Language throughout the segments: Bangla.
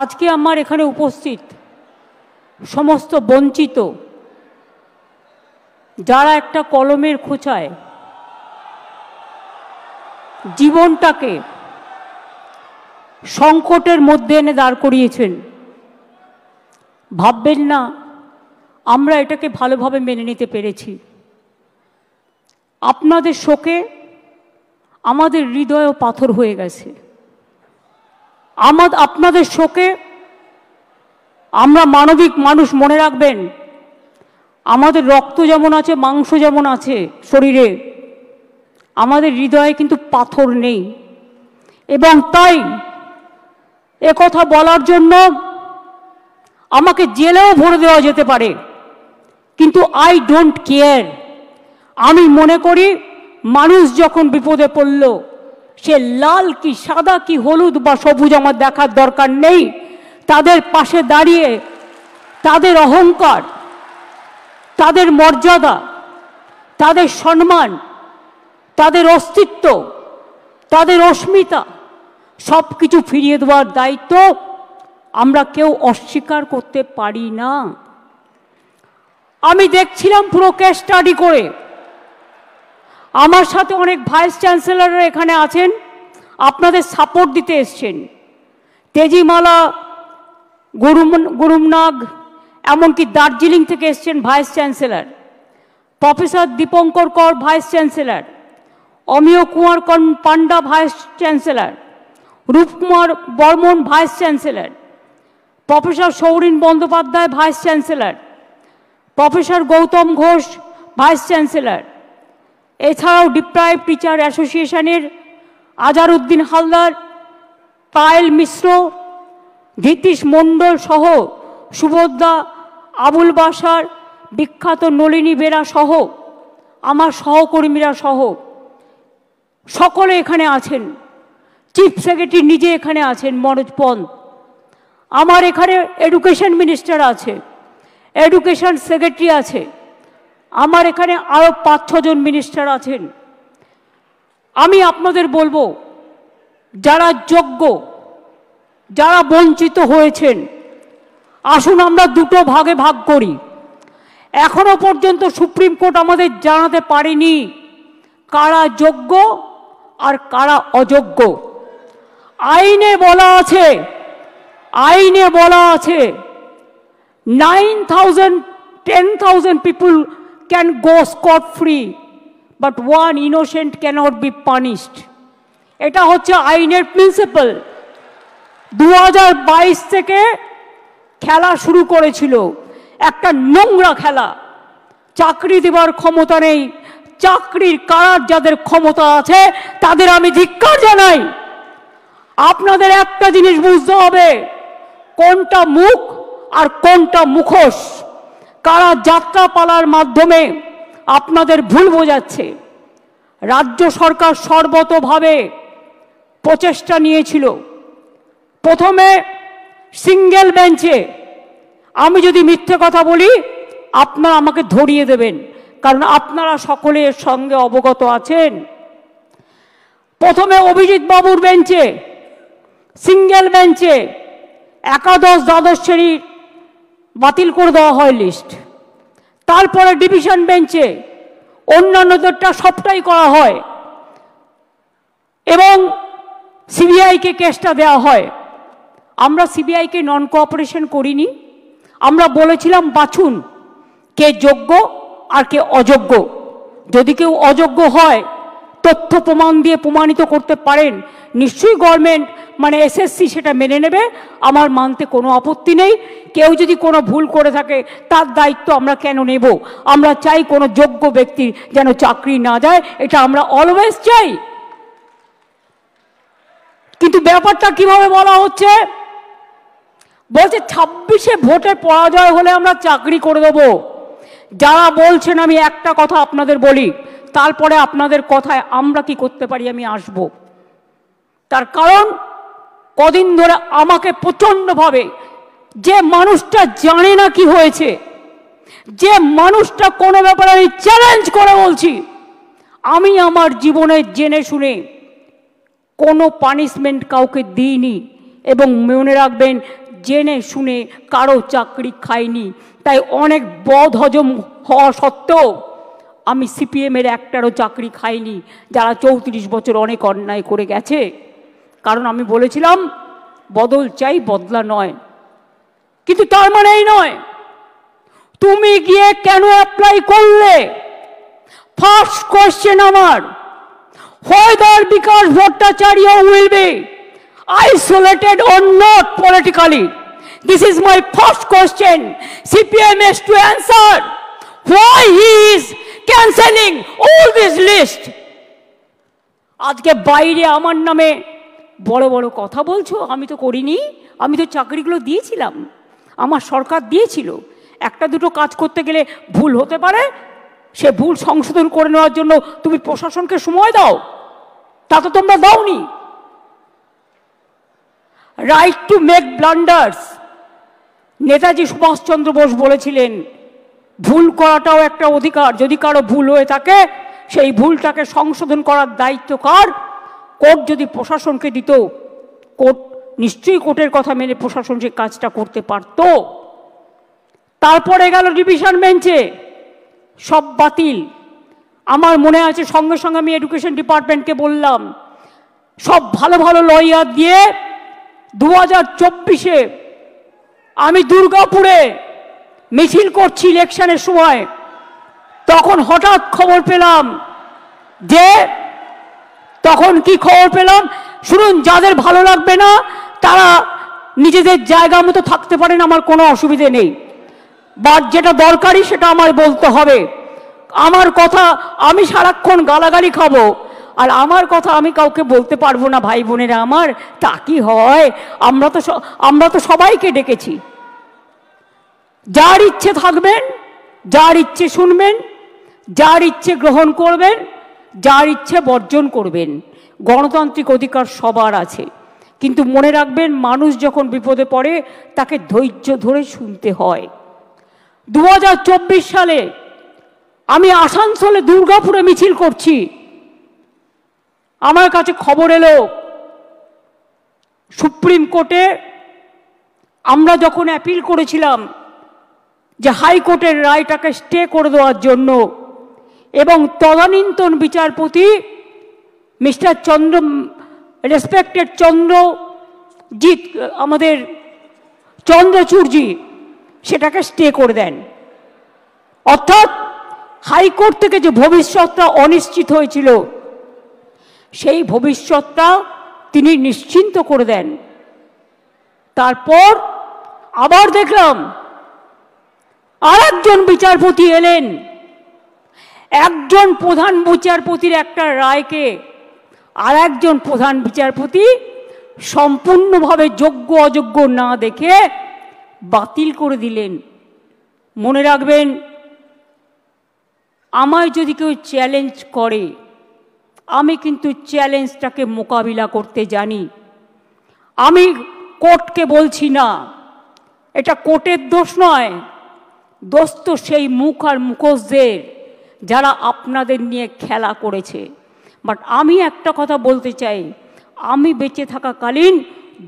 আজকে আমার এখানে উপস্থিত সমস্ত বঞ্চিত যারা একটা কলমের খোঁচায় জীবনটাকে সংকটের মধ্যে এনে দাঁড় করিয়েছেন, ভাববেন না আমরা এটাকে ভালোভাবে মেনে নিতে পেরেছি। আপনাদের শোকে আমাদের হৃদয়ও পাথর হয়ে গেছে। আপনাদের শোকে আমরা মানবিক মানুষ, মনে রাখবেন আমাদের রক্ত যেমন আছে, মাংস যেমন আছে শরীরে, আমাদের হৃদয়ে কিন্তু পাথর নেই। এবং তাই একথা বলার জন্য আমাকে জেলেও ভরে দেওয়া যেতে পারে, কিন্তু আই ডোন্ট কেয়ার। আমি মনে করি মানুষ যখন বিপদে পড়ল, সে লাল কি সাদা কি হলুদ বা সবুজ আমার দেখার দরকার নেই। তাদের পাশে দাঁড়িয়ে তাদের অহংকার, তাদের মর্যাদা, তাদের সম্মান, তাদের অস্তিত্ব, তাদের অস্মিতা সব কিছু ফিরিয়ে দেওয়ার দায়িত্ব আমরা কেউ অস্বীকার করতে পারি না। আমি দেখছিলাম পুরো কেস স্টাডি করে। আমার সাথে অনেক ভাইস চ্যান্সেলররা এখানে আছেন, আপনাদের সাপোর্ট দিতে এসছেন। তেজিমালা, গুরুমনাগ, এমনকি দার্জিলিং থেকে এসছেন vice chancellor, professor Dipankar Kar vice chancellor, Amiya Kumar Panda vice chancellor, Rupkumar Barman vice chancellor, professor Saurin Bandyopadhyay vice chancellor, professor Gautam Ghosh vice chancellor, এছাড়াও ডিপ্রাইভ টিচার অ্যাসোসিয়েশনের আজারউদ্দিন হালদার, পায়েল মিশ্র, ধীতিশ মণ্ডল সহ সুভদ্রা, আবুল বাসার, বিখ্যাত নলিনী বেরা সহ আমার সহকর্মীরা সহ সকলে এখানে আছেন। চিফ সেক্রেটারি নিজে এখানে আছেন মনোজ পন্ত। আমার এখানে এডুকেশন মিনিস্টার আছে, এডুকেশন সেক্রেটারি আছে, আমার এখানে আরও 5-6 জন মিনিস্টার আছেন। আমি আপনাদের বলবো, যারা যোগ্য, যারা বঞ্চিত হয়েছেন, আসুন আমরা দুটো ভাগে ভাগ করি। এখনো পর্যন্ত সুপ্রিম কোর্ট আমাদের জানাতে পারেনি কারা যোগ্য আর কারা অযোগ্য। আইনে বলা আছে 10,000 people can go scot free, but one innocent cannot be punished. এটা হচ্ছে আইনের প্রিন্সিপাল। 2022 থেকে খেলা শুরু করেছিল, একটা নোংরা খেলা। চাকরি দেওয়ার ক্ষমতা নেই, চাকরির কারার যাদের ক্ষমতা আছে তাদের আমি ধিক্কার জানাই। আপনাদের একটা জিনিস বুঝতে হবে, কোনটা মুখ আর কোনটা মুখোশ। কারা যাত্রাপালার মাধ্যমে আপনাদের ভুল বোঝাচ্ছে। রাজ্য সরকার সর্বতোভাবে প্রচেষ্টা নিয়েছিল। প্রথমে সিঙ্গেল বেঞ্চে, আমি যদি মিথ্যে কথা বলি আপনারা আমাকে ধরিয়ে দেবেন, কারণ আপনারা সকলে এর সঙ্গে অবগত আছেন। প্রথমে অভিজিৎ বাবুর বেঞ্চে, সিঙ্গেল বেঞ্চে একাদশ দ্বাদশ শ্রেণী বাতিল করে দেওয়া হয় লিস্ট। তারপরে ডিভিশন বেঞ্চে অন্যান্যদেরটা সবটাই করা হয় এবং সিবিআইকে কেসটা দেওয়া হয়। আমরা সিবিআইকে নন কোঅপারেশন করিনি। আমরা বলেছিলাম বাছুন কে যোগ্য আর কে অযোগ্য। যদি কেউ অযোগ্য হয়, তথ্য প্রমাণ দিয়ে প্রমাণিত করতে পারেন, নিশ্চয়ই গভর্নমেন্ট মানে এসএসসি সেটা মেনে নেবে, আমার মানতে কোনো আপত্তি নেই। কেউ যদি কোনো ভুল করে থাকে তার দায়িত্ব আমরা কেন নেব? আমরা চাই কোনো যোগ্য ব্যক্তির যেন চাকরি না যায়, এটা আমরা অলওয়েজ চাই। কিন্তু ব্যাপারটা কিভাবে বলা হচ্ছে, বলছে 26-এ ভোটে পরাজয় হলে আমরা চাকরি করে দেব। যারা বলছেন, আমি একটা কথা আপনাদের বলি, তারপরে আপনাদের কথায় আমরা কি করতে পারি আমি আসব। তার কারণ কদিন ধরে আমাকে প্রচণ্ডভাবে, যে মানুষটা জানে না কি হয়েছে, যে মানুষটা কোনো ব্যাপারে আমি চ্যালেঞ্জ করে বলছি, আমি আমার জীবনে জেনে শুনে কোনো পানিশমেন্ট কাউকে দিইনি। এবং মনে রাখবেন, জেনে শুনে কারো চাকরি খাইনি। তাই অনেক বদহজম হওয়া সত্ত্বেও আমি সিপিএমের একটারও চাকরি খাইনি, যারা 34 বছর অনেক অন্যায় করে গেছে। কারণ আমি বলেছিলাম বদল চাই, বদলা নয়। কিন্তু তার মানে এই নয় তুমি গিয়ে কেন অ্যাপ্লাই করলে। ফার্স্ট কোয়েশ্চেন আমার, whether Vikas Bhattacharya will be isolated or not politically. This is my first question. CPM has to answer why he is cancelling all this list. আজকে বাইরে আমার নামে বড় বড় কথা বলছো, আমি তো করিনি, আমি তো চাকরিগুলো দিয়েছিলাম, আমার সরকার দিয়েছিল। একটা দুটো কাজ করতে গেলে ভুল হতে পারে, সে ভুল সংশোধন করে নেওয়ার জন্য তুমি প্রশাসনকে সময় দাও, তা তো তোমরা দাওনি। Right to make blunders, Netaji Subhash Chandra Bose বলেছিলেন ভুল করাটাও একটা অধিকার। যদি কারো ভুল হয়ে থাকে সেই ভুলটাকে সংশোধন করার দায়িত্ব কার? কোর্ট যদি প্রশাসনকে দিত, কোর্ট নিশ্চয়ই কোর্টের কথা মেনে প্রশাসন সে কাজটা করতে পারত। তারপরে গেল ডিভিশন বেঞ্চে, সব বাতিল। আমার মনে আছে সঙ্গে সঙ্গে আমি এডুকেশন ডিপার্টমেন্টকে বললাম সব ভালো ভালো লয়ার দিয়ে 2024-এ আমি দুর্গাপুরে মিছিল করছি ইলেকশনের সময়। তখন হঠাৎ খবর পেলাম যে, তখন কি খবর পেলাম শুনুন, যাদের ভালো লাগবে না তারা নিজেদের জায়গা মতো থাকতে পারেন, আমার কোনো অসুবিধে নেই, বাট যেটা দরকারি সেটা আমার বলতে হবে। আমার কথা আমি সারাক্ষণ গালাগালি খাবো আর আমার কথা আমি কাউকে বলতে পারবো না ভাই বোনেরা আমার, তা কি হয়? আমরা তো সবাইকে ডেকেছি। যার ইচ্ছে থাকবেন, যার ইচ্ছে শুনবেন, যার ইচ্ছে গ্রহণ করবেন, যার ইচ্ছে বর্জন করবেন। গণতান্ত্রিক অধিকার সবার আছে, কিন্তু মনে রাখবেন মানুষ যখন বিপদে পড়ে তাকে ধৈর্য ধরে শুনতে হয়। 2024 সালে আমি আসানসোলে দুর্গাপুরে মিছিল করছি, আমার কাছে খবর এলো সুপ্রিম কোর্টে আমরা যখন অ্যাপিল করেছিলাম যে হাইকোর্টের রায়টাকে স্টে করে দেওয়ার জন্য, এবং তদানীন্তন বিচারপতি মিস্টার রেসপেক্টেড চন্দ্রজিৎ, আমাদের চন্দ্রচূড়জি সেটাকে স্টে করে দেন। অর্থাৎ হাইকোর্ট থেকে যে ভবিষ্যৎটা অনিশ্চিত হয়েছিল সেই ভবিষ্যৎটা তিনি নিশ্চিন্ত করে দেন। তারপর আবার দেখলাম আরেকজন বিচারপতি এলেন, একজন প্রধান বিচারপতির একটা রায়কে আর একজন প্রধান বিচারপতি সম্পূর্ণভাবে যোগ্য অযোগ্য না দেখে বাতিল করে দিলেন। মনে রাখবেন, আমায় যদি কেউ চ্যালেঞ্জ করে আমি কিন্তু চ্যালেঞ্জটাকে মোকাবিলা করতে জানি। আমি কোর্টকে বলছি না, এটা কোর্টের দোষ নয়, দোষ তো সেই মুখ আর মুখোশদের যারা আপনাদের নিয়ে খেলা করেছে। বাট আমি একটা কথা বলতে চাই, আমি বেঁচে থাকাকালীন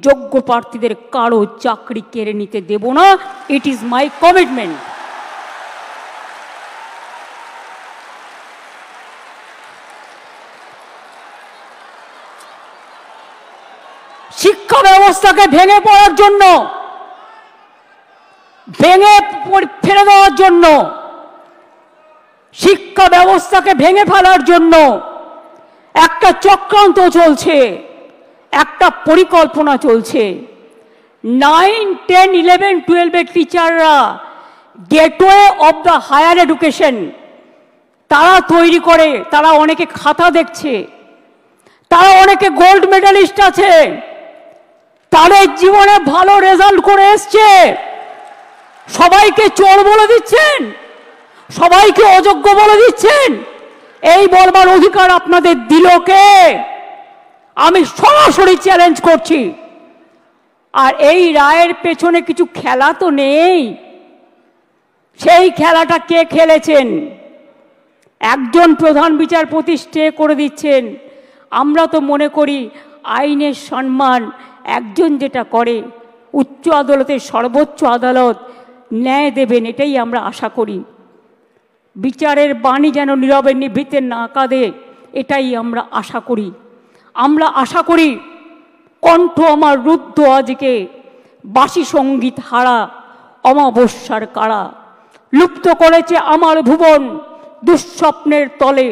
যোগ্য প্রার্থীদের কারো চাকরি কেড়ে নিতে দেব না। It is my commitment. শিক্ষা ব্যবস্থাকে ভেঙে পড়ার জন্য, ভেঙে ফেলে দেওয়ার জন্য, শিক্ষা ব্যবস্থাকে ভেঙে ফেলার জন্য একটা চক্রান্ত চলছে, একটা পরিকল্পনা চলছে। 9, 10, 11, 12 টিচাররা gateway of the higher education তারা তৈরি করে, তারা অনেকে খাতা দেখছে, তারা অনেকে গোল্ড মেডালিস্ট আছে, তাদের জীবনে ভালো রেজাল্ট করে এসছে, সবাইকে চোর বলে দিচ্ছেন, সবাইকে অযোগ্য বলে দিচ্ছেন। এই বলবার অধিকার আপনাদের দিল কে? আমি সরাসরি চ্যালেঞ্জ করছি। আর এই রায়ের পেছনে কিছু খেলা তো নেই, সেই খেলাটা কে খেলেছেন? একজন প্রধান বিচারপতি স্টে করে দিচ্ছেন। আমরা তো মনে করি আইনের সম্মান একজন যেটা করে উচ্চ আদালতের সর্বোচ্চ আদালত ন্যায় দেবেন, এটাই আমরা আশা করি। বিচারের বাণী যেন নীরবে নিভৃতে না কাঁদে, এটাই আমরা আশা করি। আমরা আশা করি কণ্ঠ আমার রুদ্ধ আজকে, বাসি সঙ্গীত হারা অমাবস্যার কারা। লুপ্ত করেছে আমার ভুবন দুঃস্বপ্নের তলে,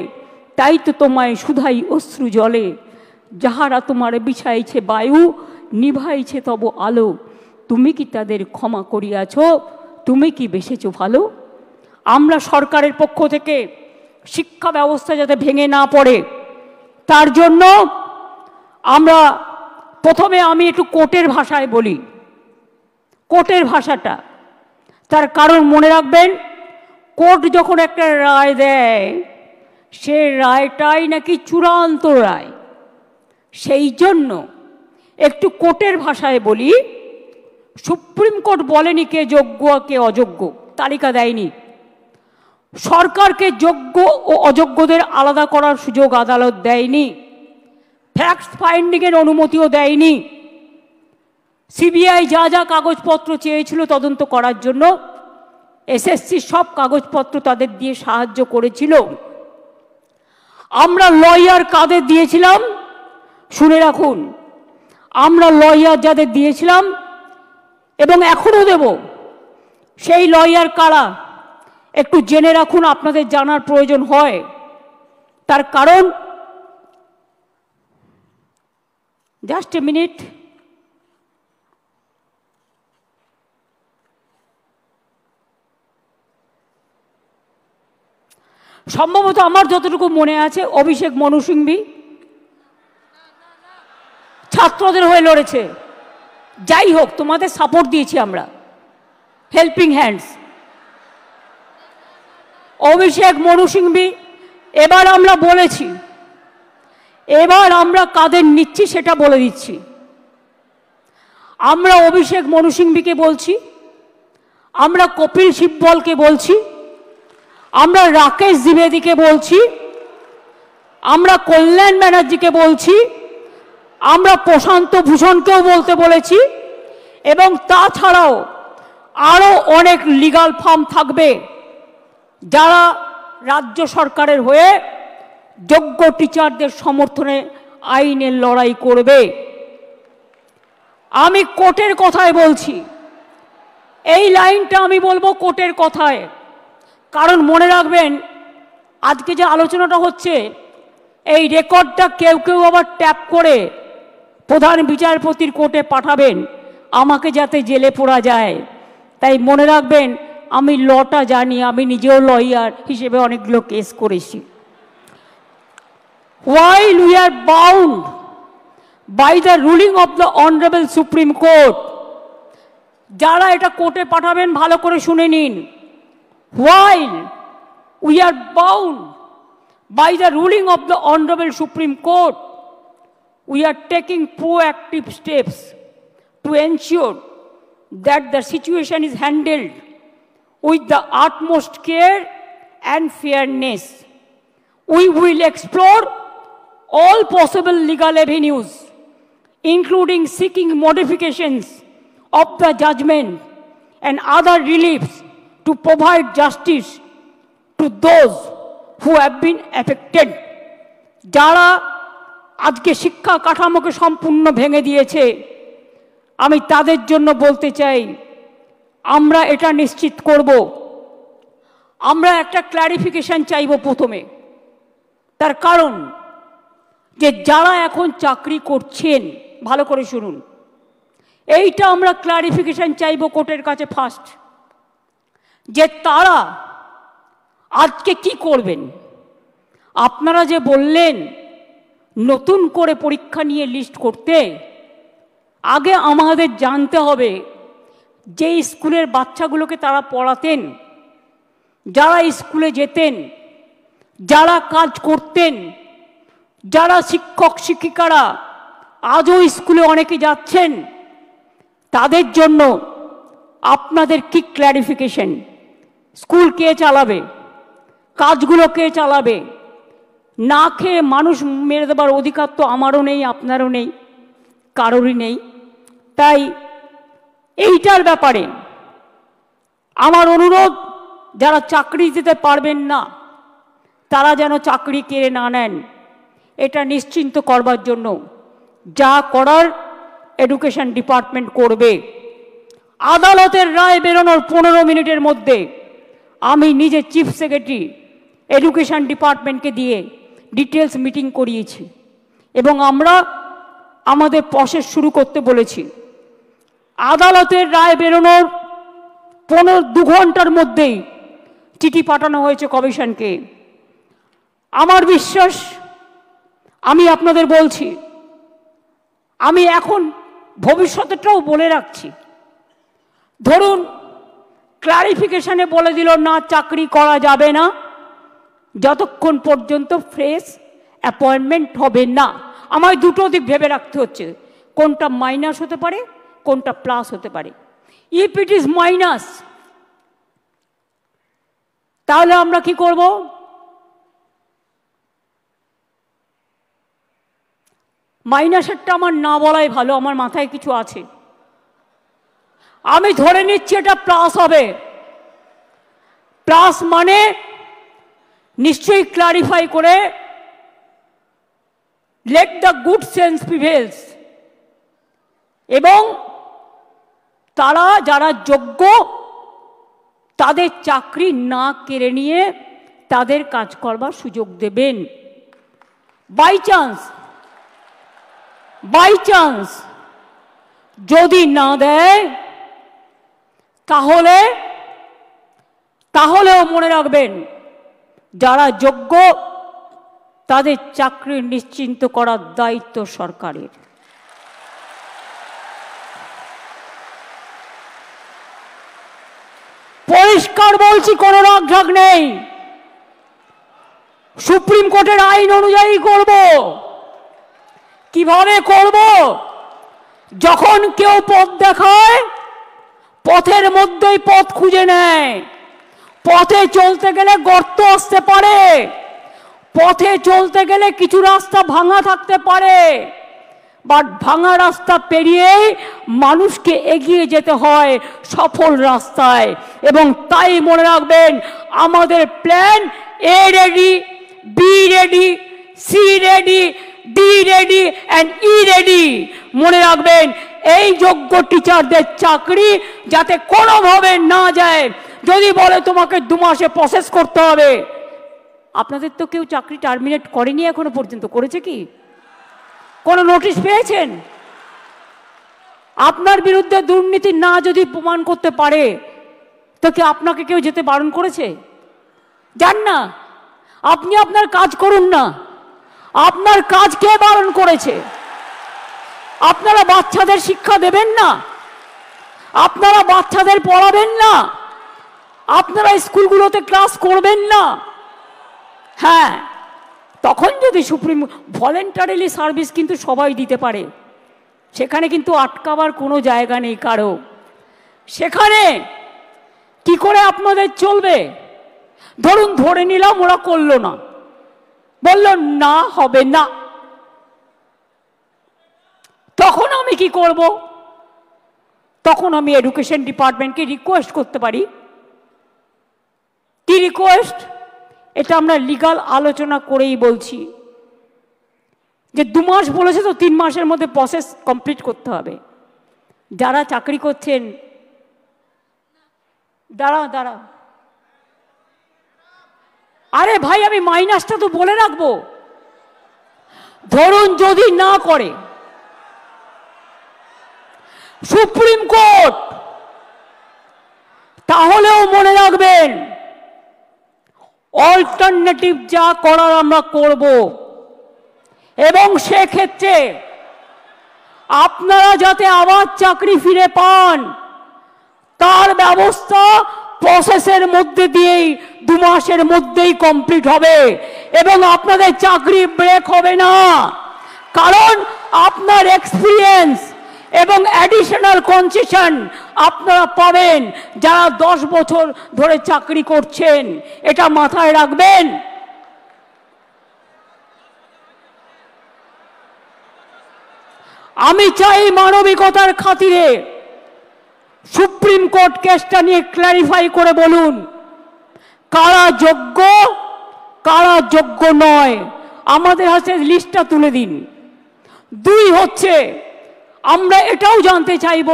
তাই তো তোমায় শুধাই অশ্রু জলে। যাহারা তোমার বিছাইছে বায়ু, নিভাইছে তব আলো, তুমি কি তাদের ক্ষমা করিয়াছ? তুমি কি বেসেছ ভালো? আমরা সরকারের পক্ষ থেকে শিক্ষা ব্যবস্থা যাতে ভেঙে না পড়ে, তার জন্য আমরা প্রথমে আমি একটু কোর্টের ভাষায় বলি। কোর্টের ভাষাটা, তার কারণ মনে রাখবেন, কোর্ট যখন একটা রায় দেয়, সে রায়টাই নাকি চূড়ান্ত রায়। সেই জন্য একটু কোর্টের ভাষায় বলি। সুপ্রিম কোর্ট বলেনি কে যোগ্য কে অযোগ্য, তালিকা দেয়নি। সরকারকে যোগ্য ও অযোগ্যদের আলাদা করার সুযোগ আদালত দেয়নি। ফ্যাক্ট ফাইন্ডিংয়ের অনুমতিও দেয়নি। সিবিআই যা যা কাগজপত্র চেয়েছিল তদন্ত করার জন্য, এসএসসি সব কাগজপত্র তাদের দিয়ে সাহায্য করেছিল। আমরা লয়ার কাদের দিয়েছিলাম শুনে রাখুন, আমরা লয়ার যাদের দিয়েছিলাম এবং এখনও দেব, সেই লয়ার কারা একটু জেনে রাখুন, আপনাদের জানার প্রয়োজন হয়। তার কারণ, জাস্ট এ মিনিট, সম্ভবত আমার যতটুকু মনে আছে অভিষেক মনু সিংভি ছাত্রদের হয়ে লড়েছে। যাই হোক, তোমাদের সাপোর্ট দিয়েছি আমরা, হেল্পিং হ্যান্ডস। অভিষেক মনু সিংভি, এবার আমরা বলেছি, এবার আমরা কাদের নিচ্ছি সেটা বলে দিচ্ছি। আমরা অভিষেক মনু সিংভিকে বলছি, আমরা কপিল সিব্বলকে বলছি, আমরা রাকেশ দ্বিবেদীকে বলছি, আমরা কল্যাণ ব্যানার্জিকে বলছি, আমরা প্রশান্ত ভূষণকেও বলতে বলেছি, এবং তাছাড়াও আরও অনেক লিগাল ফার্ম থাকবে যারা রাজ্য সরকারের হয়ে যোগ্য টিচারদের সমর্থনে আইনের লড়াই করবে। আমি কোর্টের কথায় বলছি, এই লাইনটা আমি বলবো কোর্টের কথায়, কারণ মনে রাখবেন আজকে যে আলোচনাটা হচ্ছে, এই রেকর্ডটা কেউ কেউ আবার ট্যাপ করে প্রধান বিচারপতির কোর্টে পাঠাবেন, আমাকে যাতে জেলে পড়া যায়। তাই মনে রাখবেন, আমি লটা জানি, আমি নিজেও লয়ার হিসেবে অনেকগুলো কেস করেছি। While we are bound by the ruling of the Honorable Supreme Court, যারা এটা কোর্টে পাঠাবেন ভালো করে শুনে নিন। While we are bound by the ruling of the Honorable Supreme Court, we are taking proactive steps to ensure that the situation is handled with the utmost care and fairness. We will explore all possible legal avenues, including seeking modifications of the judgment and other reliefs to provide justice to those who have been affected. যারা আজকে শিক্ষা কাঠামোকে সম্পূর্ণ ভেঙে দিয়েছে, আমি তাদের জন্য বলতে চাই, আমরা এটা নিশ্চিত করব, আমরা একটা ক্ল্যারিফিকেশন চাইব প্রথমে। তার কারণ, যে যারা এখন চাকরি করছেন, ভালো করে শুনুন, এইটা আমরা ক্ল্যারিফিকেশন চাইব কোর্টের কাছে ফার্স্ট, যে তারা আজকে কি করবেন। আপনারা যে বললেন নতুন করে পরীক্ষা নিয়ে লিস্ট করতে, আগে আমাদের জানতে হবে যে স্কুলের বাচ্চাগুলোকে তারা পড়াতেন, যারা স্কুলে যেতেন, যারা কাজ করতেন, যারা শিক্ষক শিক্ষিকারা আজও স্কুলে অনেকে যাচ্ছেন, তাদের জন্য আপনাদের কি ক্ল্যারিফিকেশন? স্কুল কে চালাবে? কাজগুলো কে চালাবে? না খেয়ে মানুষ মেরে দেবার অধিকার তো আমারও নেই, আপনারও নেই, কারোরই নেই। তাই এইটার ব্যাপারে আমার অনুরোধ, যারা চাকরি দিতে পারবেন না তারা যেন চাকরি কেড়ে না নেন, এটা নিশ্চিন্ত করবার জন্য যা করার এডুকেশন ডিপার্টমেন্ট করবে। আদালতের রায় বেরোনোর 15 মিনিটের মধ্যে আমি নিজে চিফ সেক্রেটারি এডুকেশন ডিপার্টমেন্টকে দিয়ে ডিটেলস মিটিং করিয়েছি এবং আমরা আমাদের প্রসেস শুরু করতে বলেছি। আদালতের রায় বেরোনোর 2 ঘন্টার মধ্যেই চিঠি পাঠানো হয়েছে কমিশনকে। আমার বিশ্বাস, আমি আপনাদের বলছি, আমি এখন ভবিষ্যতেরটাও বলে রাখছি, ধরুন ক্লারিফিকেশনে বলে দিল না চাকরি করা যাবে না যতক্ষণ পর্যন্ত ফ্রেশ অ্যাপয়েন্টমেন্ট হবে না। আমায় দুটো দিক ভেবে রাখতে হচ্ছে, কোনটা মাইনাস হতে পারে, কোনটা প্লাস হতে পারে। ইফ ইট ইজ মাইনাস, তাহলে আমরা কি করব? মাইনাসেরটা আমার না বলাই ভালো, আমার মাথায় কিছু আছে। আমি ধরে নিচ্ছি এটা প্লাস হবে। প্লাস মানে নিশ্চয়ই ক্লারিফাই করে let the good sense prevails, এবং তারা যারা যোগ্য তাদের চাকরি না কেড়ে নিয়ে তাদের কাজ করবার সুযোগ দেবেন। বাই চান্স যদি না দেয় তাহলেও মনে রাখবেন, যারা যোগ্য তাদের চাকরি নিশ্চিন্ত করার দায়িত্ব সরকারের। পরিষ্কার বলছি, কোনো রাগঢাক নেই। সুপ্রিম কোর্টের আইন অনুযায়ী করব। কিভাবে করব? যখন কেউ পথ দেখায়, পথের মধ্যেই পথ খুঁজে নেয়। পথে চলতে গেলে গর্ত আসতে পারে, পথে চলতে গেলে কিছু রাস্তা ভাঙা থাকতে পারে, বাট ভাঙা রাস্তা পেরিয়েই মানুষকে এগিয়ে যেতে হয় সফল রাস্তায়। এবং তাই মনে রাখবেন, আমাদের plan A ready, B ready, C ready, D ready and E ready. মনে রাখবেন, এই যোগ্য টিচারদের চাকরি যাতে কোনোভাবে না যায়। যদি বলে তোমাকে 2 মাসে প্রসেস করতে হবে, আপনাদের তো কেউ চাকরি টার্মিনেট করেনি এখনো পর্যন্ত, করেছে কি? কোনো নোটিশ পেয়েছেন? আপনার বিরুদ্ধে দুর্নীতি না যদি প্রমাণ করতে পারে তো কি আপনাকে কেউ যেতে বারণ করেছে? যান না, আপনি আপনার কাজ করুন না। আপনার কাজ কে বারণ করেছে? আপনারা বাচ্চাদের শিক্ষা দেবেন না? আপনারা বাচ্চাদের পড়াবেন না? আপনারা স্কুলগুলোতে ক্লাস করবেন না? হ্যাঁ, তখন যদি সুপ্রিম ভলেন্টারিলি সার্ভিস কিন্তু সবাই দিতে পারে, সেখানে কিন্তু আটকাবার কোনো জায়গা নেই কারো। সেখানে কি করে আপনাদের চলবে? ধরুন ধরে নিলাম ওরা করলো না, বলল না হবে না, তখন আমি কি করব? তখন আমি এডুকেশন ডিপার্টমেন্টকে রিকোয়েস্ট করতে পারি। কি রিকোয়েস্ট? এটা আমরা লিগাল আলোচনা করেই বলছি যে 2 মাস বলেছে তো 3 মাসের মধ্যে প্রসেস কমপ্লিট করতে হবে। যারা চাকরি করছেন, দাঁড়া, আরে ভাই আমি মাইনাসটা তো বলে রাখবো। ধরুন যদি না করে সুপ্রিম কোর্ট, তাহলেও মনে রাখবেন অল্টারনেটিভ যা করার আমরা করব। এবং সেক্ষেত্রে আপনারা যাতে আবার চাকরি ফিরে পান তার ব্যবস্থা প্রসেসের মধ্যে দিয়েই 2 মাসের মধ্যেই কমপ্লিট হবে এবং আপনাদের চাকরি ব্রেক হবে না। কারণ আপনার এক্সপিরিয়েন্স এবং অ্যাডিশনাল কনসেশন আপনারা পাবেন যারা 10 বছর ধরে চাকরি করছেন। এটা মাথায় রাখবেন। আমি চাই মানবিকতার খাতিরে সুপ্রিম কোর্ট কেসটা নিয়ে ক্ল্যারিফাই করে বলুন কারা যোগ্য কারা যোগ্য নয়, আমাদের হাতে লিস্টটা তুলে দিন। দুই হচ্ছে, আমরা এটাও জানতে চাইব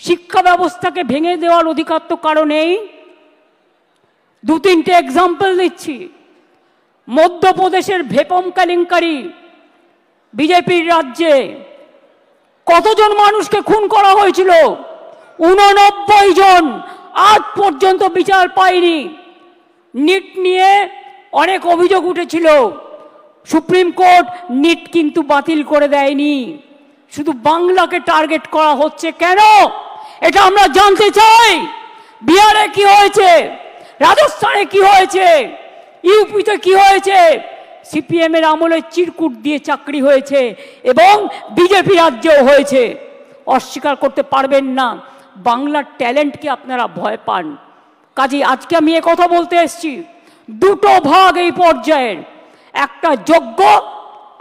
শিক্ষা ব্যবস্থাকে ভেঙে দেওয়ার অধিকার তো কারো নেই। দু তিনটে এক্সাম্পল দিচ্ছি। মধ্যপ্রদেশের ভেপম কেলেঙ্কারি, বিজেপির রাজ্যে কতজন মানুষকে খুন করা হয়েছিল? 89 জন, আজ পর্যন্ত বিচার পায়নি। নিট নিয়ে অনেক অভিযোগ উঠেছিল, সুপ্রিম কোর্ট নিট কিন্তু বাতিল করে দেয়নি। শুধু বাংলাকে টার্গেট করা হচ্ছে কেন, এটা আমরা জানতে চাই। বিহারে কি হয়েছে, রাজস্থানে কি হয়েছে, ইউপিতে কি হয়েছে? সিপিএম এর আমলে চিরকুট দিয়ে চাকরি হয়েছে এবং বিজেপি রাজ্যেও হয়েছে। অস্বীকার করতে পারবেন না। বাংলার ট্যালেন্টকে আপনারা ভয় পান। কাজেই আজকে আমি এ কথা বলতে এসেছি, দুটো ভাগ এই পর্যায়ের, একটা যোগ্য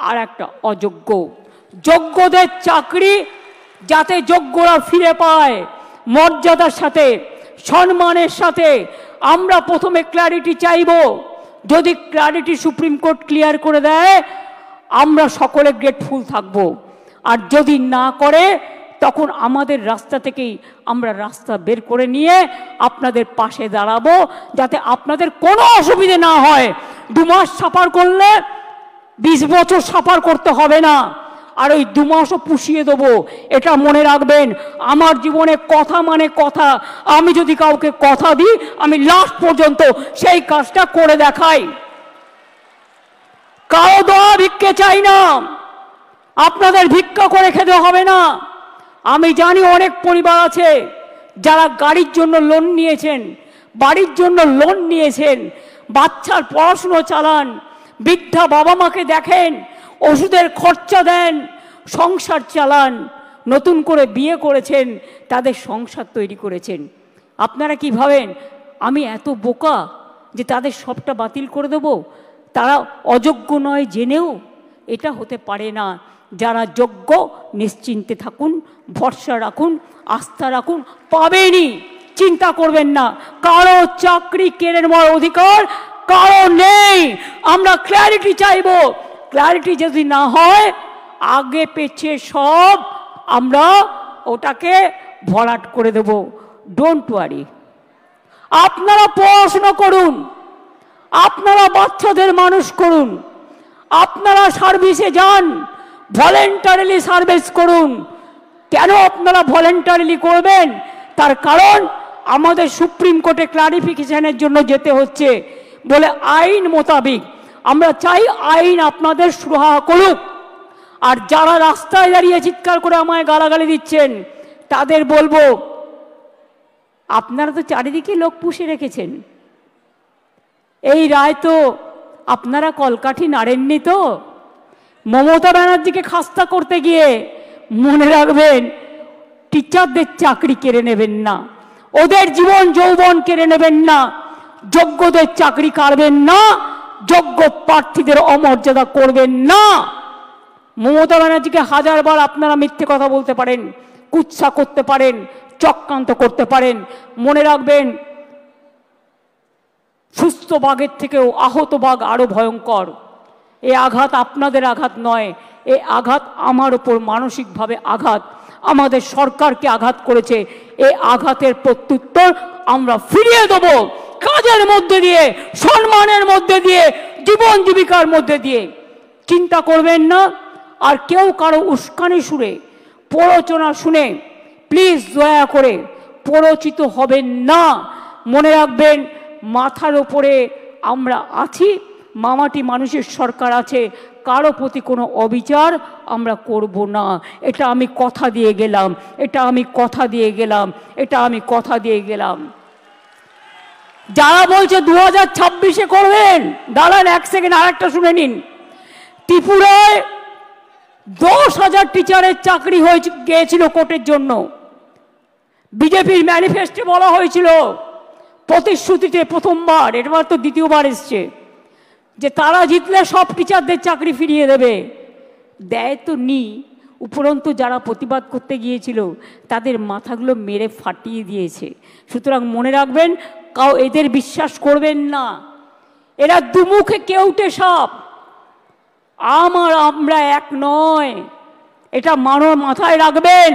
আর একটা অযোগ্য। যোগ্যদের চাকরি যাতে যোগ্যরা ফিরে পায় মর্যাদার সাথে, সম্মানের সাথে, আমরা প্রথমে ক্ল্যারিটি চাইব। যদি ক্ল্যারিটি সুপ্রিম কোর্ট ক্লিয়ার করে দেয় আমরা সকলে গ্রেটফুল থাকব, আর যদি না করে তখন আমাদের রাস্তা থেকেই আমরা রাস্তা বের করে নিয়ে আপনাদের পাশে দাঁড়াবো, যাতে আপনাদের কোনো অসুবিধে না হয়। 2 মাস সাফার করলে 20 বছর সাফার করতে হবে না, আর ওই 2 মাসও পুষিয়ে দেবো। এটা মনে রাখবেন, আমার জীবনে কথা মানে কথা। আমি যদি কাউকে কথা দিই আমি লাস্ট পর্যন্ত সেই কাজটা করে দেখাই। কারো দোয়া ভিক্ষে চাই না, আপনাদের ভিক্ষা করে খেতে হবে না। আমি জানি অনেক পরিবার আছে যারা গাড়ির জন্য লোন নিয়েছেন, বাড়ির জন্য লোন নিয়েছেন, বাচ্চার পড়াশুনো চালান, বৃদ্ধা বাবা মাকে দেখেন, ওষুধের খরচা দেন, সংসার চালান, নতুন করে বিয়ে করেছেন, তাদের সংসার তৈরি করেছেন। আপনারা কি ভাবেন আমি এত বোকা যে তাদের সবটা বাতিল করে দেব? তারা অযোগ্য নয় জেনেও? এটা হতে পারে না। যারা যোগ্য নিশ্চিন্তে থাকুন, ভরসা রাখুন, আস্থা রাখুন, পাবেনই, চিন্তা করবেন না। কারো চাকরি কেড়ে নেওয়ার অধিকার কারো নেই। আমরা ক্ল্যারিটি চাইব। ক্ল্যারিটি যদি না হয় আগে পেছে সব আমরা ওটাকে ভরাট করে দেব। Don't worry. আপনারা পড়াশোনা করুন, আপনারা বাচ্চাদের মানুষ করুন, আপনারা সার্ভিসে যান, ভলেন্টারিলি সার্ভিস করুন। কেন আপনারা ভলেন্টারিলি করবেন? তার কারণ আমাদের সুপ্রিম কোর্টে ক্লারিফিকেশনের জন্য যেতে হচ্ছে বলে আইন মোতাবেক আমরা চাই আইন আপনাদের সুরাহা করুক। আর যারা রাস্তায় দাঁড়িয়ে চিৎকার করে আমায় গালাগালি দিচ্ছেন তাদের বলবো, আপনারা তো চারিদিকে লোক পুষে রেখেছেন, এই রায় তো আপনারা কলকাঠি নাড়েননি তো। মমতা ব্যানার্জিকে খাস্তা করতে গিয়ে মনে রাখবেন টিচারদের চাকরি কেড়ে নেবেন না, ওদের জীবন যৌবন কেড়ে নেবেন না, যোগ্যদের চাকরি কাড়বেন না, যোগ্য প্রার্থীদের অমর্যাদা করবেন না। মমতা ব্যানার্জিকে 1000 বার আপনারা মিথ্যে কথা বলতে পারেন, কুৎসা করতে পারেন, চক্রান্ত করতে পারেন। মনে রাখবেন সুস্থ বাঘের থেকেও আহত বাঘ আরো ভয়ঙ্কর। এই আঘাত আপনাদের আঘাত নয়, এই আঘাত আমার উপর মানসিকভাবে আঘাত, আমাদের সরকারকে আঘাত করেছে। এই আঘাতের প্রত্যুত্তর আমরা ফিরিয়ে দেব কাজের মধ্যে দিয়ে, সম্মানের মধ্যে দিয়ে, জীবন জীবিকার মধ্যে দিয়ে। চিন্তা করবেন না। আর কেউ কারো উস্কানি সুরে, প্ররোচনা শুনে প্লিজ দয়া করে প্ররোচিত হবেন না। মনে রাখবেন মাথার উপরে আমরা আছি, মামাটি মানুষের সরকার আছে, কারো প্রতি কোনো অবিচার আমরা করব না। এটা আমি কথা দিয়ে গেলাম, এটা আমি কথা দিয়ে গেলাম, এটা আমি কথা দিয়ে গেলাম। যারা বলছে 2026-এ করবেন, দাঁড়ান 1 সেকেন্ড, আরেকটা শুনে নিন। ত্রিপুরায় 10,000 টিচারের চাকরি হয়ে গিয়েছিল কোর্টের জন্য। বিজেপির ম্যানিফেস্টো বলা হয়েছিল, প্রতিশ্রুতিতে প্রথমবার, এবার তো দ্বিতীয়বার এসছে, যে তারা জিতলে সব টিচারদের চাকরি ফিরিয়ে দেবে। দেয় তো নি, উপরন্তু যারা প্রতিবাদ করতে গিয়েছিল তাদের মাথাগুলো মেরে ফাটিয়ে দিয়েছে। সুতরাং মনে রাখবেন, এদের বিশ্বাস করবেন না, এরা দুমুখে কেউটে সাপ। আমরা এক নয়, এটা মাথায় রাখবেন।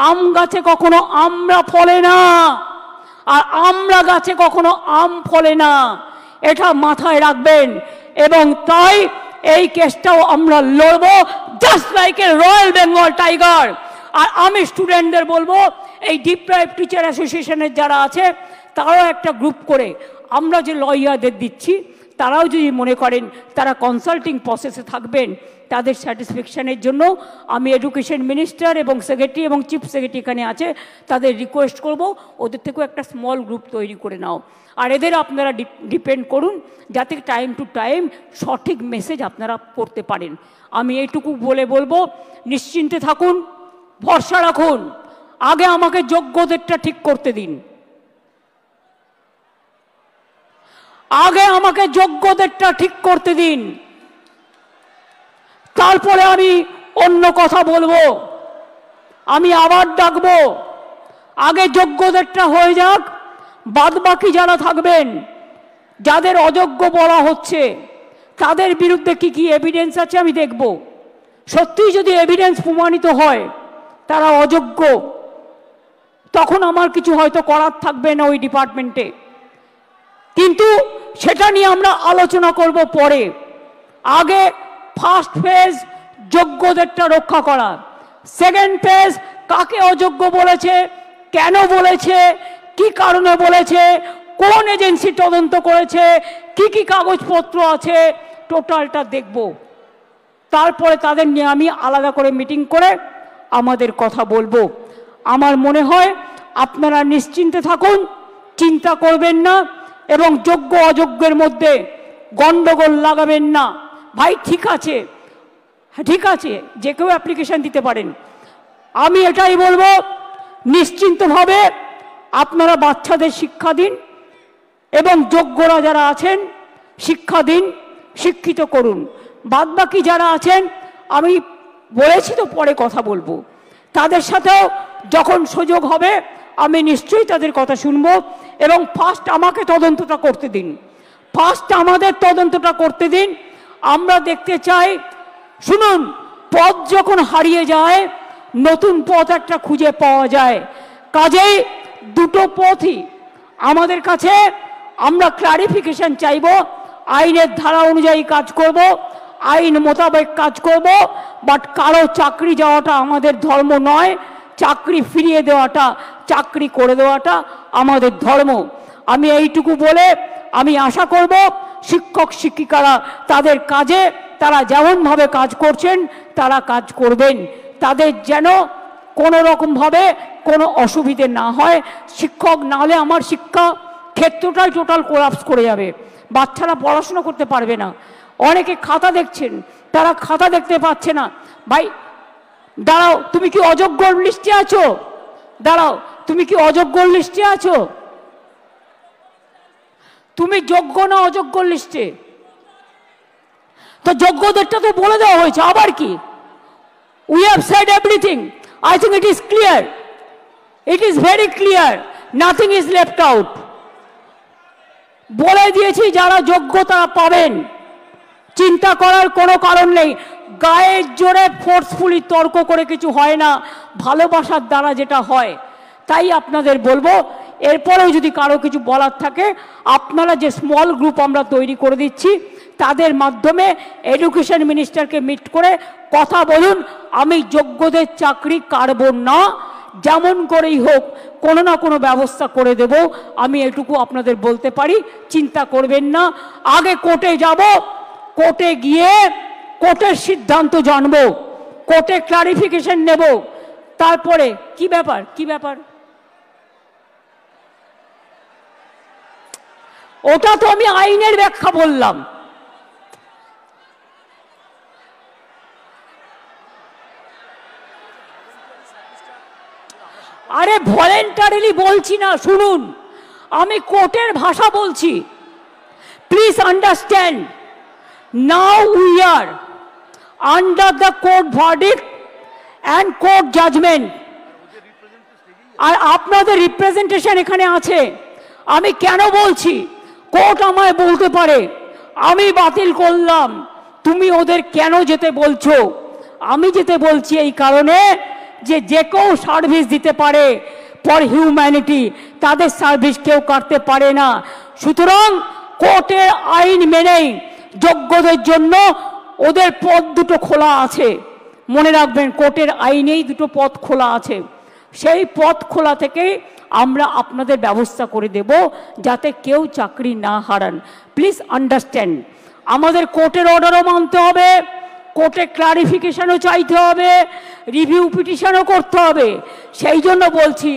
আম গাছে কখনো আমরা ফলে না, আর আমরা গাছে কখনো আম ফলে না, এটা মাথায় রাখবেন। এবং তাই এই কেসটাও আমরা লড়বো, just like a royal Bengal tiger. আর আমি স্টুডেন্টদের বলবো, এই ডিপ্রাইভ টিচার অ্যাসোসিয়েশনের যারা আছে তারাও একটা গ্রুপ করে, আমরা যে লয়ারদের দিচ্ছি তারাও যদি মনে করেন তারা কনসাল্টিং প্রসেসে থাকবেন, তাদের স্যাটিসফ্যাকশানের জন্য আমি এডুকেশন মিনিস্টার এবং সেক্রেটারি এবং চিফ সেক্রেটারি এখানে আছে, তাদের রিকোয়েস্ট করব ওদের থেকেও একটা স্মল গ্রুপ তৈরি করে নাও। আর এদের আপনারা ডিপেন্ড করুন যাতে টাইম টু টাইম সঠিক মেসেজ আপনারা করতে পারেন। আমি এইটুকু বলবো, নিশ্চিন্তে থাকুন, ভরসা রাখুন। আগে আমাকে যোগ্যদেরটা ঠিক করতে দিন, আগে আমাকে যোগ্যদেরটা ঠিক করতে দিন, তারপরে আমি অন্য কথা বলবো, আমি আবার ডাকবো। আগে যোগ্যদেরটা হয়ে যাক, বাদবাকি যারা থাকবেন, যাদের অযোগ্য বলা হচ্ছে তাদের বিরুদ্ধে কি কি এভিডেন্স আছে আমি দেখব। সত্যিই যদি এভিডেন্স প্রমাণিত হয় তারা অযোগ্য, তখন আমার কিছু হয়তো করার থাকবে না ওই ডিপার্টমেন্টে, কিন্তু সেটা নিয়ে আমরা আলোচনা করব পরে। আগে ফার্স্ট ফেজ যোগ্যদেরটা রক্ষা করা, সেকেন্ড ফেজ কাকে অযোগ্য বলেছে, কেন বলেছে, কি কারণে বলেছে, কোন এজেন্সি তদন্ত করেছে, কি কি কাগজপত্র আছে, টোটালটা দেখব। তারপরে তাদের নিয়ে আমি আলাদা করে মিটিং করে আমাদের কথা বলবো। আমার মনে হয় আপনারা নিশ্চিন্তে থাকুন, চিন্তা করবেন না, এবং যোগ্য অযোগ্যের মধ্যে গন্ডগোল লাগাবেন না। ভাই ঠিক আছে, ঠিক আছে, যে কেউ অ্যাপ্লিকেশন দিতে পারেন। আমি এটাই বলবো, নিশ্চিন্তভাবে আপনারা বাচ্চাদের শিক্ষা দিন এবং যোগ্যরা যারা আছেন শিক্ষা দিন, শিক্ষিত করুন। বাদবাকি যারা আছেন আমি বলেছি তো পরে কথা বলবো, তাদের সাথেও যখন সুযোগ হবে আমি নিশ্চয়ই তাদের কথা শুনবো। এবং ফার্স্ট আমাকে তদন্তটা করতে দিন, ফার্স্ট আমাদের তদন্তটা করতে দিন। আমরা দেখতে চাই, শুনুন, পথ যখন হারিয়ে যায় নতুন পথ একটা খুঁজে পাওয়া যায়। কাজেই দুটো পথই আমাদের কাছে, আমরা ক্লারিফিকেশন চাইব, আইনের ধারা অনুযায়ী কাজ করব, আইন মোতাবেক কাজ করব। বাট কারো চাকরি যাওয়াটা আমাদের ধর্ম নয়, চাকরি ফিরিয়ে দেওয়াটা, চাকরি করে দেওয়াটা আমাদের ধর্ম। আমি এইটুকু বলে আমি আশা করব শিক্ষক শিক্ষিকারা তাদের কাজে তারা যেমনভাবে কাজ করছেন তারা কাজ করবেন, তাদের যেন কোনো রকমভাবে কোনো অসুবিধে না হয়। শিক্ষক না হলে আমার শিক্ষা ক্ষেত্রটাই টোটাল কোলাপস করে যাবে, বাচ্চারা পড়াশোনা করতে পারবে না। অনেকে খাতা দেখছেন, তারা খাতা দেখতে পাচ্ছে না। ভাই দাঁড়াও, তুমি কি অযোগ্য লিস্টে আছো? দাঁড়াও, তুমি কি অযোগ্য লিস্টে আছো? তুমি যোগ্য না অযোগ্য লিস্টে? তো যোগ্যদেরটা তো বলে দেওয়া হয়েছে, আবার কি? We have said everything. I think it is clear, it is very clear, nothing is left out. বলে দিয়েছি যারা যোগ্য তারা পাবেন, চিন্তা করার কোনো কারণ নেই। গায়ের জোরে ফোর্সফুলি তর্ক করে কিছু হয় না, ভালোবাসার দ্বারা যেটা হয়। তাই আপনাদের বলবো, এরপরেও যদি কারো কিছু বলার থাকে, আপনারা যে স্মল গ্রুপ আমরা তৈরি করে দিচ্ছি তাদের মাধ্যমে এডুকেশন মিনিস্টারকে মিট করে কথা বলুন। আমি যোগ্যদের চাকরি কাটব না, যেমন করেই হোক কোনো না কোনো ব্যবস্থা করে দেব। আমি এটুকু আপনাদের বলতে পারি, চিন্তা করবেন না। আগে কোর্টে যাব, কোর্টে গিয়ে কোর্টের সিদ্ধান্ত জানব, কোর্টে ক্লারিফিকেশন নেব, তারপরে কি ব্যাপার, কি ব্যাপার ওটা তো আমি আইনের ব্যাখ্যা বললাম। আরে ভলেন্টারিলি বলছি না, শুনুন, আমি কোর্টের ভাষা বলছি। Please understand, now we are under the court verdict and court judgement, আর আপনাদের রিপ্রেজেন্টেশন এখানে আছে। আমি কেন বলছি, কোর্ট আমায় বলতে পারে আমি বাতিল করলাম, তুমি ওদের কেন যেতে বলছো? আমি যেতে বলছি এই কারণে যে যে কেউ সার্ভিস দিতে পারে ফর হিউম্যানিটি, তাদের সার্ভিস কেউ কাটতে পারে না। সুতরাং কোর্টের আইন মেনেই যোগ্যদের জন্য ওদের পথ দুটো খোলা আছে। মনে রাখবেন, কোর্টের আইনেই দুটো পথ খোলা আছে। সেই পথ খোলা থেকেই আমরা আপনাদের ব্যবস্থা করে দেব যাতে কেউ চাকরি না হারান। প্লিজ আন্ডারস্ট্যান্ড, আমাদের কোর্টের অর্ডারও মানতে হবে, কোর্টে ক্লারিফিকেশনও চাইতে হবে, রিভিউ পিটিশনও করতে হবে। সেই জন্য বলছি,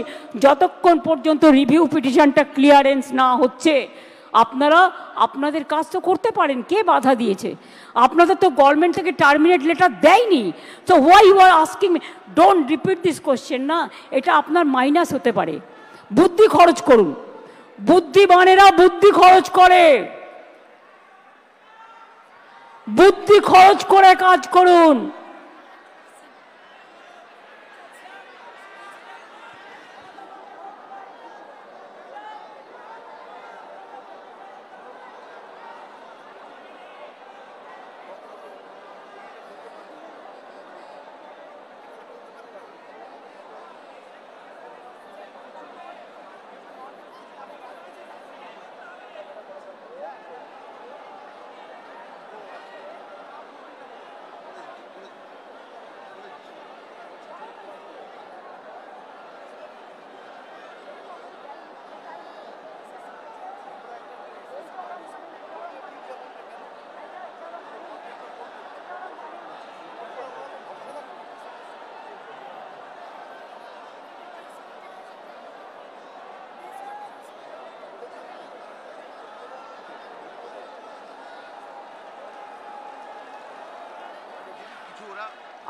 যতক্ষণ পর্যন্ত রিভিউ পিটিশনটা ক্লিয়ারেন্স না হচ্ছে আপনারা আপনাদের কাজ তো করতে পারেন। কে বাধা দিয়েছে? আপনাদের তো গভর্নমেন্ট থেকে টার্মিনেট লেটার দেয়নি। তো why you are asking me? Don't repeat this question না, এটা আপনার মাইনাস হতে পারে। বুদ্ধি খরচ করুন, বুদ্ধিমানেরা বুদ্ধি খরচ করে, বুদ্ধি খরচ করে কাজ করুন।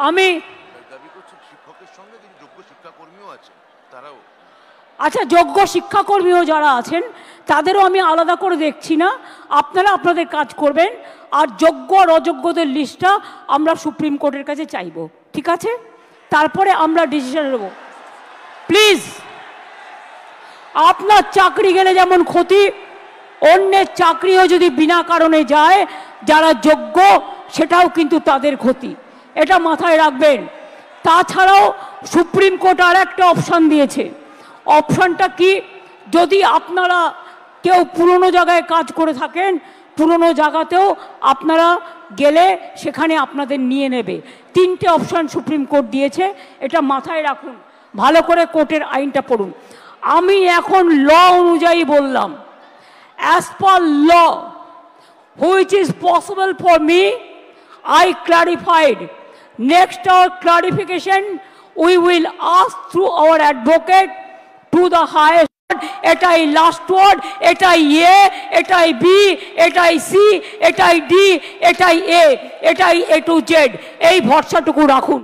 আমি আচ্ছা, যোগ্য শিক্ষাকর্মীও যারা আছেন তাদেরও আমি আলাদা করে দেখছি না, আপনারা আপনাদের কাজ করবেন। আর যোগ্য আর অযোগ্যদের লিস্টটা আমরা সুপ্রিম কোর্টের কাছে চাইব, ঠিক আছে? তারপরে আমরা ডিসিশন নেব। প্লিজ, আপনার চাকরি গেলে যেমন ক্ষতি, অন্যের চাকরিও যদি বিনা কারণে যায় যারা যোগ্য, সেটাও কিন্তু তাদের ক্ষতি, এটা মাথায় রাখবেন। তাছাড়াও সুপ্রিম কোর্ট আর একটা অপশান দিয়েছে। অপশানটা কি? যদি আপনারা কেউ পুরনো জায়গায় কাজ করে থাকেন, পুরনো জায়গাতেও আপনারা গেলে সেখানে আপনাদের নিয়ে নেবে। তিনটে অপশান সুপ্রিম কোর্ট দিয়েছে, এটা মাথায় রাখুন, ভালো করে কোর্টের আইনটা পড়ুন। আমি এখন ল অনুযায়ী বললাম, as per law which is possible for me, I clarified. Next our clarification, we will ask through our advocate to the highest. এটাই লাস্ট ওয়ার্ড, এটাই এ, এটাই বি, এটাই সি, এটাই ডি, এটাই এ, এটাই এ টু জেড। এই ভরসাটুকু রাখুন।